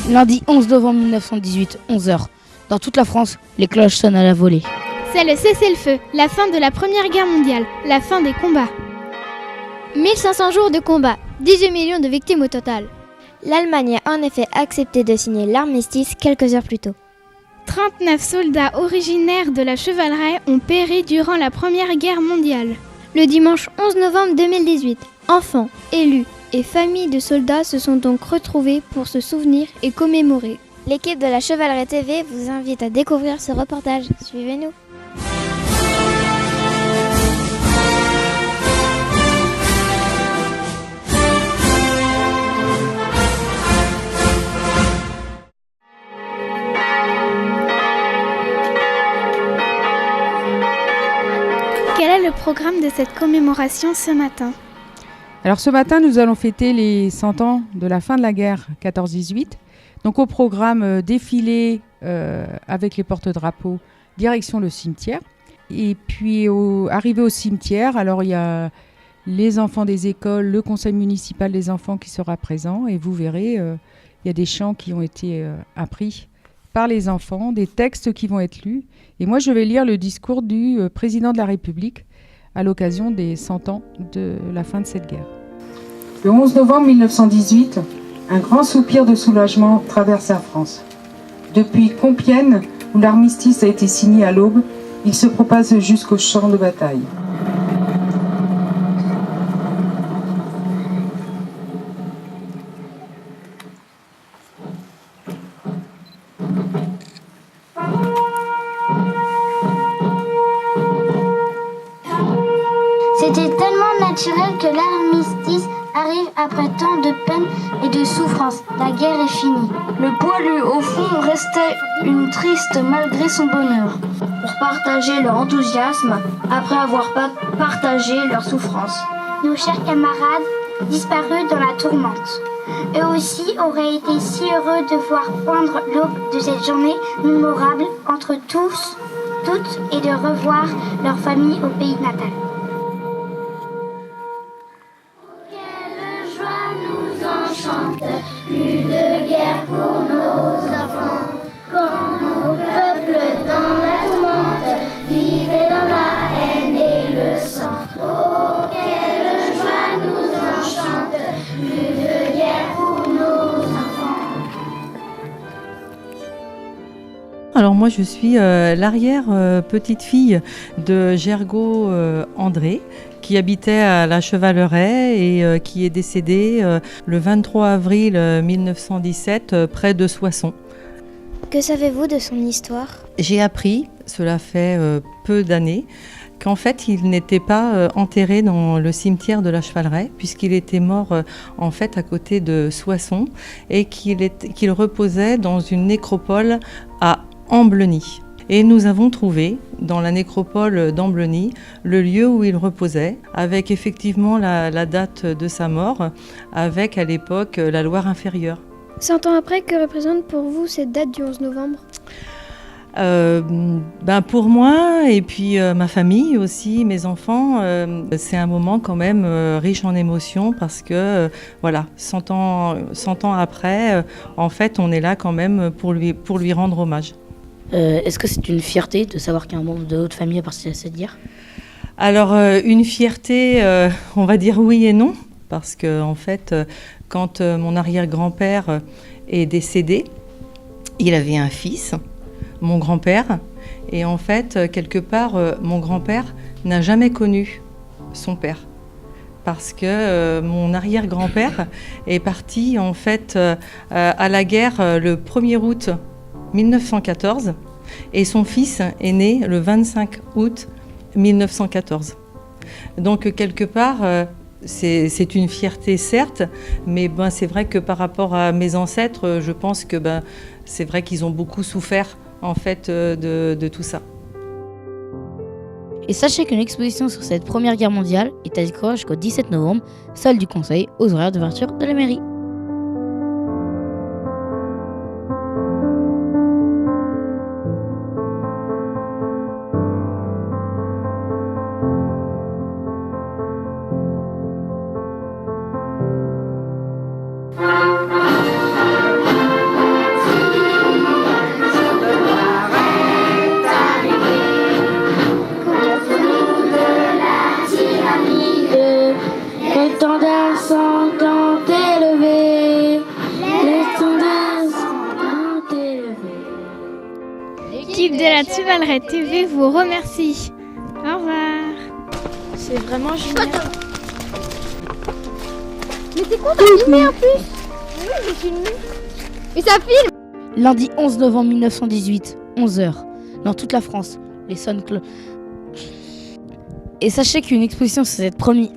Lundi 11 novembre 1918, 11h. Dans toute la France, les cloches sonnent à la volée. C'est le cessez-le-feu, la fin de la Première Guerre mondiale, la fin des combats. 1500 jours de combat, 18 millions de victimes au total. L'Allemagne a en effet accepté de signer l'armistice quelques heures plus tôt. 39 soldats originaires de la chevalerie ont péri durant la Première Guerre mondiale. Le dimanche 11 novembre 2018, enfants, élus et familles de soldats se sont donc retrouvés pour se souvenir et commémorer. L'équipe de la Chevalerie TV vous invite à découvrir ce reportage. Suivez-nous. Quel est le programme de cette commémoration ce matin ? Alors ce matin, nous allons fêter les 100 ans de la fin de la guerre 14-18. Donc au programme défilé avec les porte-drapeaux, direction le cimetière. Et puis arrivé au cimetière, alors il y a les enfants des écoles, le conseil municipal des enfants qui sera présent. Et vous verrez, il y a des chants qui ont été appris par les enfants, des textes qui vont être lus. Et moi, je vais lire le discours du président de la République à l'occasion des 100 ans de la fin de cette guerre. Le 11 novembre 1918, un grand soupir de soulagement traverse la France. Depuis Compiègne, où l'armistice a été signé à l'aube, il se propage jusqu'au champ de bataille. C'était tellement naturel que l'armistice arrive après tant de peine et de souffrance. La guerre est finie. Le poilu au fond restait une triste malgré son bonheur. Pour partager leur enthousiasme après avoir partagé leur souffrance. Nos chers camarades disparus dans la tourmente. Eux aussi auraient été si heureux de voir poindre l'aube de cette journée mémorable entre tous, toutes et de revoir leur famille au pays natal. Plus de guerre pour nos enfants, quand nos peuples dans la tourmente vivaient dans la haine et le sang. Oh, quelle joie nous enchante, plus de guerre pour nos enfants. Alors moi je suis l'arrière-petite-fille de Gergaud André, qui habitait à la Chevaleret et qui est décédé le 23 avril 1917 près de Soissons. Que savez-vous de son histoire ? J'ai appris, cela fait peu d'années, qu'en fait il n'était pas enterré dans le cimetière de la Chevaleret puisqu'il était mort en fait à côté de Soissons et qu'il reposait dans une nécropole à Ambleny. Et nous avons trouvé dans la nécropole d'Ambleny le lieu où il reposait, avec effectivement la date de sa mort, avec à l'époque la Loire inférieure. 100 ans après, que représente pour vous cette date du 11 novembre ? Pour moi et puis ma famille aussi, mes enfants, c'est un moment quand même riche en émotions parce que 100 ans après, en fait on est là quand même pour lui rendre hommage. Est-ce que c'est une fierté de savoir qu'un membre de votre famille a participé à cette guerre ? Alors, une fierté, on va dire oui et non, parce que en fait, quand mon arrière-grand-père est décédé, il avait un fils, mon grand-père, et en fait, quelque part, mon grand-père n'a jamais connu son père. Parce que mon arrière-grand-père est parti en fait à la guerre le 1er août 1914 et son fils est né le 25 août 1914. Donc quelque part, c'est une fierté certes, mais c'est vrai que par rapport à mes ancêtres, je pense que c'est vrai qu'ils ont beaucoup souffert en fait de tout ça. Et sachez qu'une exposition sur cette première guerre mondiale est à découvrir jusqu'au 17 novembre, salle du Conseil, aux horaires d'ouverture de la mairie. la Chevaleret TV vous remercie. Au revoir. C'est vraiment génial. Mais c'est quoi, t'as filmé en plus? Oui, j'ai filmé. Et ça filme. Lundi 11 novembre 1918, 11h, dans toute la France, les sons... Et sachez qu'une exposition sur cette première...